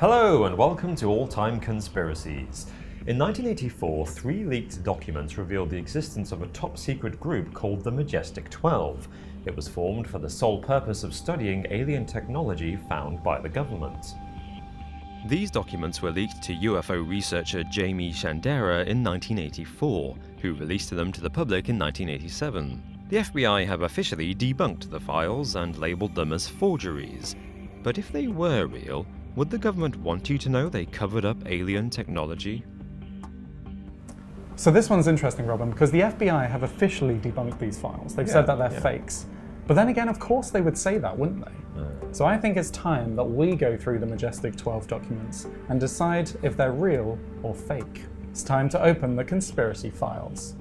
Hello and welcome to All Time Conspiracies. In 1984, 3 leaked documents revealed the existence of a top-secret group called the Majestic 12. It was formed for the sole purpose of studying alien technology found by the government. These documents were leaked to UFO researcher Jamie Shandera in 1984, who released them to the public in 1987. The FBI have officially debunked the files and labelled them as forgeries. But if they were real, would the government want you to know they covered up alien technology? So this one's interesting, Robin, because the FBI have officially debunked these files. They've said that they're fakes. But then again, of course they would say that, wouldn't they? So I think it's time that we go through the Majestic 12 documents and decide if they're real or fake. It's time to open the conspiracy files.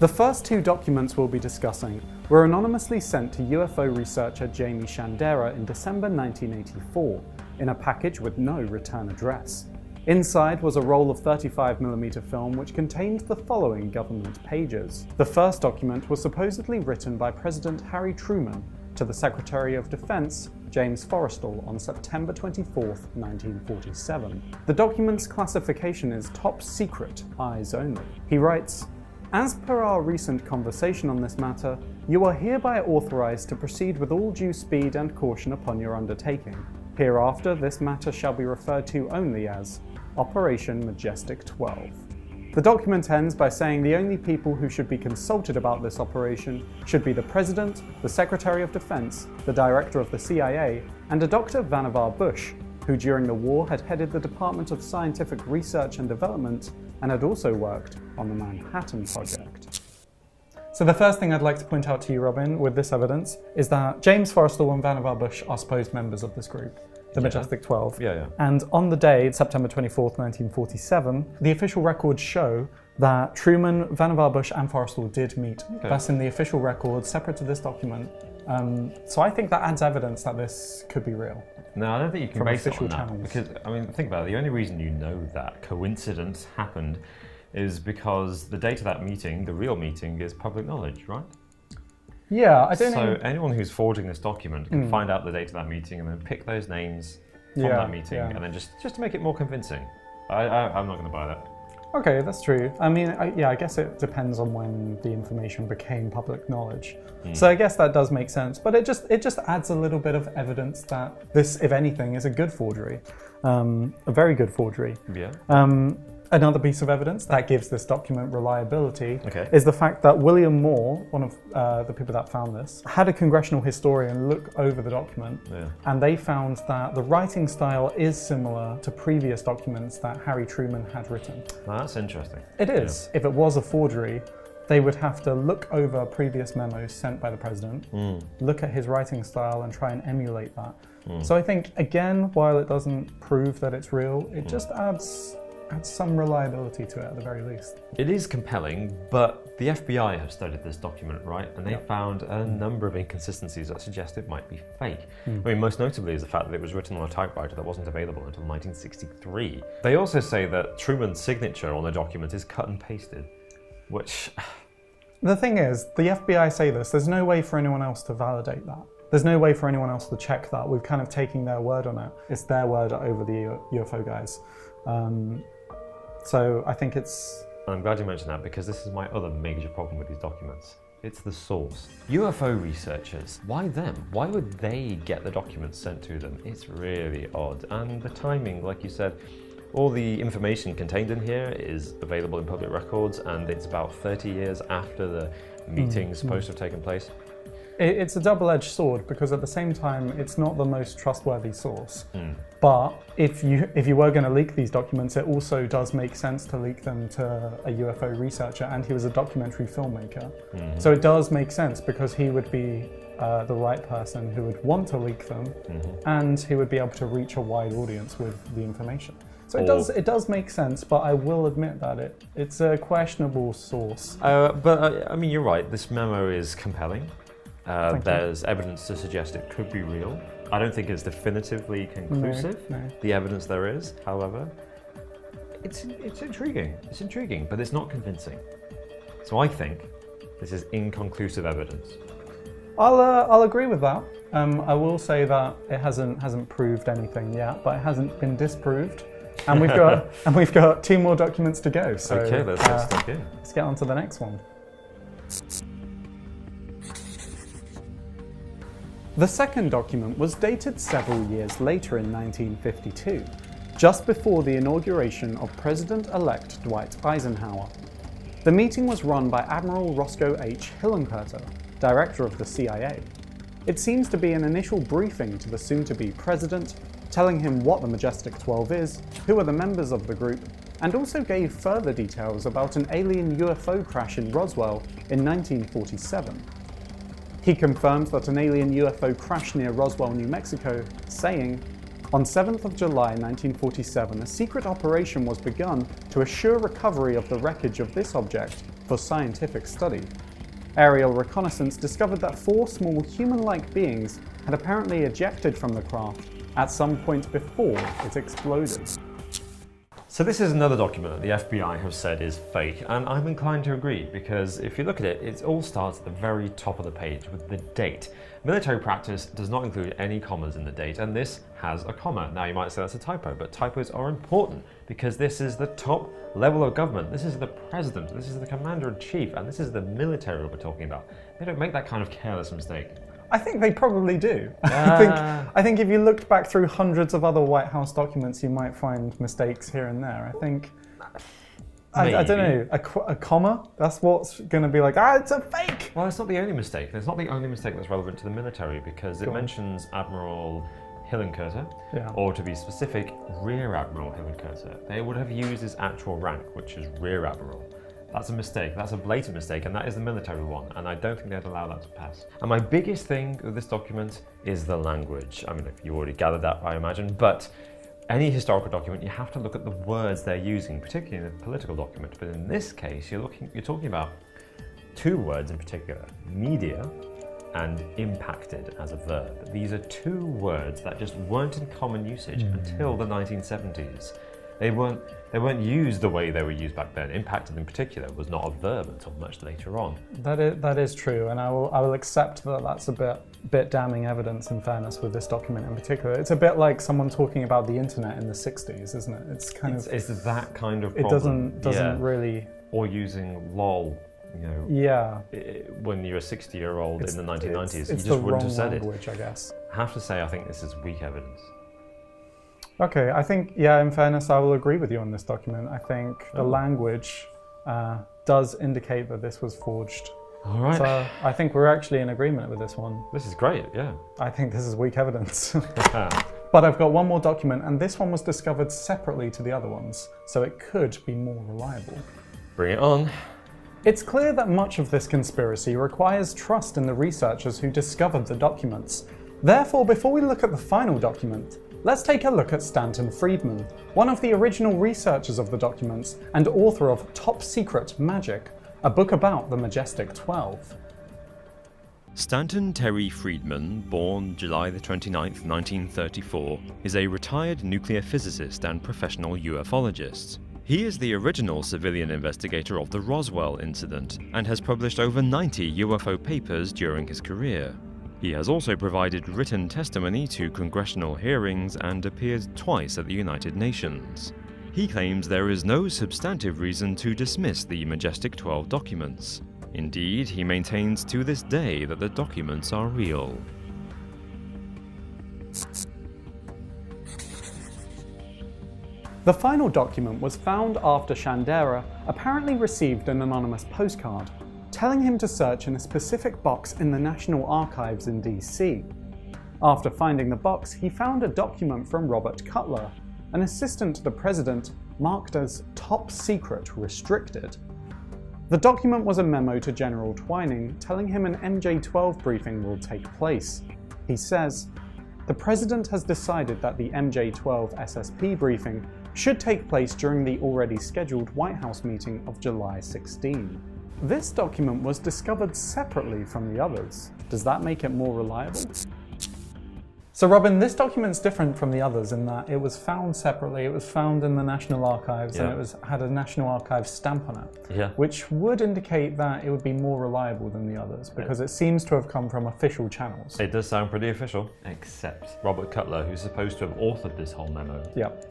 The first 2 documents we'll be discussing were anonymously sent to UFO researcher Jamie Shandera in December 1984 in a package with no return address. Inside was a roll of 35mm film which contained the following government pages. The first document was supposedly written by President Harry Truman to the Secretary of Defense James Forrestal on September 24, 1947. The document's classification is top secret, eyes only. He writes, "As per our recent conversation on this matter, you are hereby authorized to proceed with all due speed and caution upon your undertaking. Hereafter, this matter shall be referred to only as Operation Majestic 12. The document ends by saying the only people who should be consulted about this operation should be the President, the Secretary of Defense, the Director of the CIA, and a Dr. Vannevar Bush, who during the war had headed the Department of Scientific Research and Development and had also worked on the Manhattan Project." So the first thing I'd like to point out to you, Robin, with this evidence is that James Forrestal and Vannevar Bush are supposed members of this group, the Majestic 12. And on the day, September 24th, 1947, the official records show that Truman, Vannevar Bush and Forrestal did meet. That's in the official records, separate to this document. So I think that adds evidence that this could be real. No, I don't think you can base it on that, channels. because, I mean, think about it, the only reason you know that coincidence happened is because the date of that meeting, the real meeting, is public knowledge, right? Yeah, I don't know. So anyone who's forging this document can find out the date of that meeting and then pick those names from that meeting and then just to make it more convincing. I'm not going to buy that. Okay, that's true. I mean, I guess it depends on when the information became public knowledge. So I guess that does make sense, but it just adds a little bit of evidence that this, if anything, is a good forgery, a very good forgery. Another piece of evidence that gives this document reliability is the fact that William Moore, one of the people that found this, had a congressional historian look over the document, and they found that the writing style is similar to previous documents that Harry Truman had written. Well, that's interesting. It is. If it was a forgery, they would have to look over previous memos sent by the president, look at his writing style and try and emulate that. So I think, again, while it doesn't prove that it's real, it just adds some reliability to it at the very least. It is compelling, but the FBI have studied this document, right? And they found a number of inconsistencies that suggest it might be fake. I mean, most notably is the fact that it was written on a typewriter that wasn't available until 1963. They also say that Truman's signature on the document is cut and pasted, which... The thing is, the FBI say this, there's no way for anyone else to validate that. There's no way for anyone else to check that. We've kind of taken their word on it. It's their word over the UFO guys. So I think it's... I'm glad you mentioned that, because this is my other major problem with these documents. It's the source. UFO researchers, why them? Why would they get the documents sent to them? It's really odd. And the timing, like you said, all the information contained in here is available in public records, and it's about 30 years after the meeting supposed to have taken place. It's a double-edged sword, because at the same time, it's not the most trustworthy source. But if you were going to leak these documents, it also does make sense to leak them to a UFO researcher, and he was a documentary filmmaker. So it does make sense, because he would be the right person who would want to leak them, and he would be able to reach a wide audience with the information. So it does make sense, but I will admit that it's a questionable source. But I mean, you're right, this memo is compelling. There's evidence to suggest it could be real. I don't think it's definitively conclusive, the evidence there is, however. it's intriguing. It's intriguing, but it's not convincing. So I think this is inconclusive evidence. I'll agree with that. I will say that it hasn't proved anything yet, but it hasn't been disproved. And we've got 2 more documents to go. So okay, let's get stuck in. Let's get on to the next one. The second document was dated several years later in 1952, just before the inauguration of President-elect Dwight Eisenhower. The meeting was run by Admiral Roscoe H. Hillenkoetter, director of the CIA. It seems to be an initial briefing to the soon-to-be president, telling him what the Majestic 12 is, who are the members of the group, and also gave further details about an alien UFO crash in Roswell in 1947. He confirmed that an alien UFO crashed near Roswell, New Mexico, saying, "On 7th of July 1947, a secret operation was begun to assure recovery of the wreckage of this object for scientific study. Aerial reconnaissance discovered that 4 small human-like beings had apparently ejected from the craft at some point before it exploded." So this is another document that the FBI have said is fake, and I'm inclined to agree, because if you look at it, it all starts at the very top of the page with the date. Military practice does not include any commas in the date, and this has a comma. Now you might say that's a typo, but typos are important because this is the top level of government. This is the president, this is the commander-in-chief, and this is the military we're talking about. They don't make that kind of careless mistake. I think they probably do. I think if you looked back through hundreds of other White House documents, you might find mistakes here and there. I think, I don't know, a comma, that's what's going to be like, it's a fake! Well, it's not the only mistake. It's not the only mistake that's relevant to the military, because it mentions Admiral Hillenkoetter, or to be specific, Rear Admiral Hillenkoetter. They would have used his actual rank, which is Rear Admiral. That's a mistake, that's a blatant mistake, and that is the military one, and I don't think they'd allow that to pass. And my biggest thing with this document is the language. I mean, you already gathered that, I imagine, but any historical document, you have to look at the words they're using, particularly in a political document. But in this case, you're talking about 2 words in particular, media and impacted as a verb. These are 2 words that just weren't in common usage until the 1970s. They weren't used the way they were used back then. Impacted in particular was not a verb until much later on. That is true, and I will accept that that's a bit damning evidence, in fairness, with this document in particular. It's a bit like someone talking about the internet in the 60s, isn't it? It's that kind of problem. It doesn't really... Or using lol, when you're a 60-year-old in the 1990s, you just wouldn't have said it. It's the wrong language, I guess. I have to say, I think this is weak evidence. Okay, I think, in fairness, I will agree with you on this document. I think the language does indicate that this was forged. All right. So I think we're actually in agreement with this one. This is great, yeah. I think this is weak evidence. But I've got one more document, and this one was discovered separately to the other ones, so it could be more reliable. Bring it on. It's clear that much of this conspiracy requires trust in the researchers who discovered the documents. Therefore, before we look at the final document, let's take a look at Stanton Friedman, one of the original researchers of the documents and author of Top Secret Magic, a book about the Majestic 12. Stanton Terry Friedman, born July 29, 1934, is a retired nuclear physicist and professional ufologist. He is the original civilian investigator of the Roswell incident and has published over 90 UFO papers during his career. He has also provided written testimony to congressional hearings and appeared twice at the United Nations. He claims there is no substantive reason to dismiss the Majestic 12 documents. Indeed, he maintains to this day that the documents are real. The final document was found after Shandera apparently received an anonymous postcard telling him to search in a specific box in the National Archives in DC. After finding the box, he found a document from Robert Cutler, an assistant to the president, marked as Top Secret Restricted. The document was a memo to General Twining telling him an MJ-12 briefing will take place. He says, "The president has decided that the MJ-12 SSP briefing should take place during the already scheduled White House meeting of July 16. This document was discovered separately from the others. Does that make it more reliable? So Robin, this document's different from the others in that it was found separately. It was found in the National Archives and it had a National Archives stamp on it, which would indicate that it would be more reliable than the others because it seems to have come from official channels. It does sound pretty official, except Robert Cutler, who's supposed to have authored this whole memo,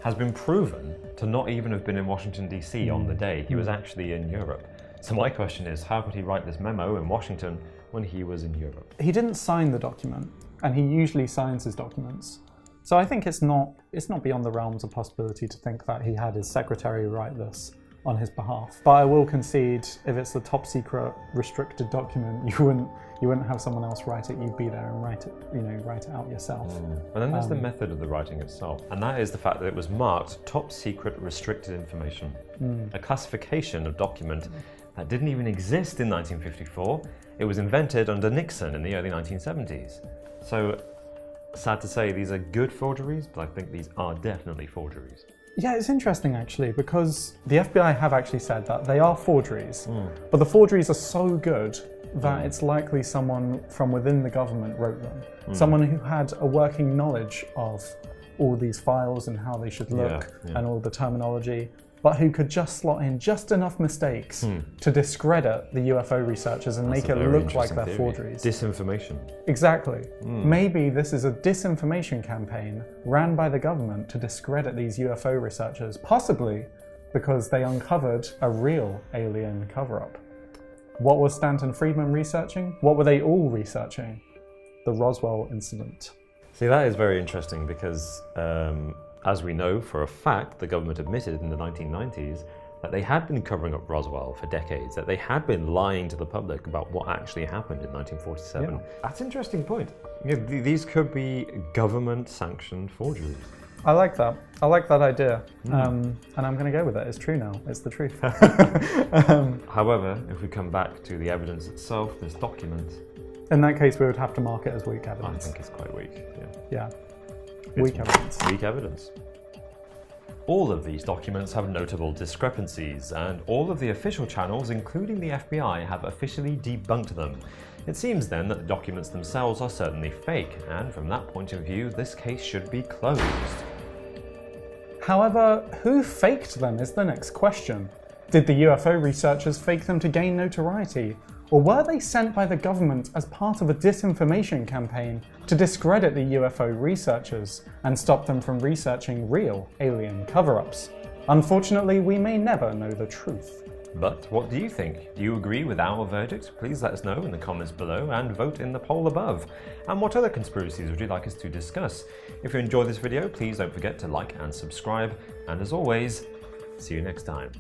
has been proven to not even have been in Washington, D.C. on the day. He was actually in Europe. So my question is, how could he write this memo in Washington when he was in Europe? He didn't sign the document, and he usually signs his documents. So I think it's not beyond the realms of possibility to think that he had his secretary write this on his behalf. But I will concede, if it's a top secret restricted document, you wouldn't have someone else write it. You'd be there and write it out yourself. But then there's the method of the writing itself, and that is the fact that it was marked top secret restricted information, a classification of document that didn't even exist in 1954. It was invented under Nixon in the early 1970s. So, sad to say, these are good forgeries, but I think these are definitely forgeries. Yeah, it's interesting actually, because the FBI have actually said that they are forgeries, but the forgeries are so good that it's likely someone from within the government wrote them. Someone who had a working knowledge of all these files and how they should look and all the terminology, but who could just slot in just enough mistakes to discredit the UFO researchers and make it look like they're forgeries. Disinformation. Exactly. Maybe this is a disinformation campaign ran by the government to discredit these UFO researchers, possibly because they uncovered a real alien cover-up. What was Stanton Friedman researching? What were they all researching? The Roswell incident. See, that is very interesting because as we know for a fact, the government admitted in the 1990s that they had been covering up Roswell for decades, that they had been lying to the public about what actually happened in 1947. That's an interesting point. These could be government-sanctioned forgeries. I like that. I like that idea. And I'm going to go with it. It's true now. It's the truth. However, if we come back to the evidence itself, this document... In that case, we would have to mark it as weak evidence. I think it's quite weak, Yeah. Weak evidence. Weak evidence. All of these documents have notable discrepancies, and all of the official channels, including the FBI, have officially debunked them. It seems then that the documents themselves are certainly fake, and from that point of view, this case should be closed. However, who faked them is the next question. Did the UFO researchers fake them to gain notoriety? Or were they sent by the government as part of a disinformation campaign to discredit the UFO researchers and stop them from researching real alien cover-ups? Unfortunately, we may never know the truth. But what do you think? Do you agree with our verdict? Please let us know in the comments below and vote in the poll above. And what other conspiracies would you like us to discuss? If you enjoyed this video, please don't forget to like and subscribe. And as always, see you next time.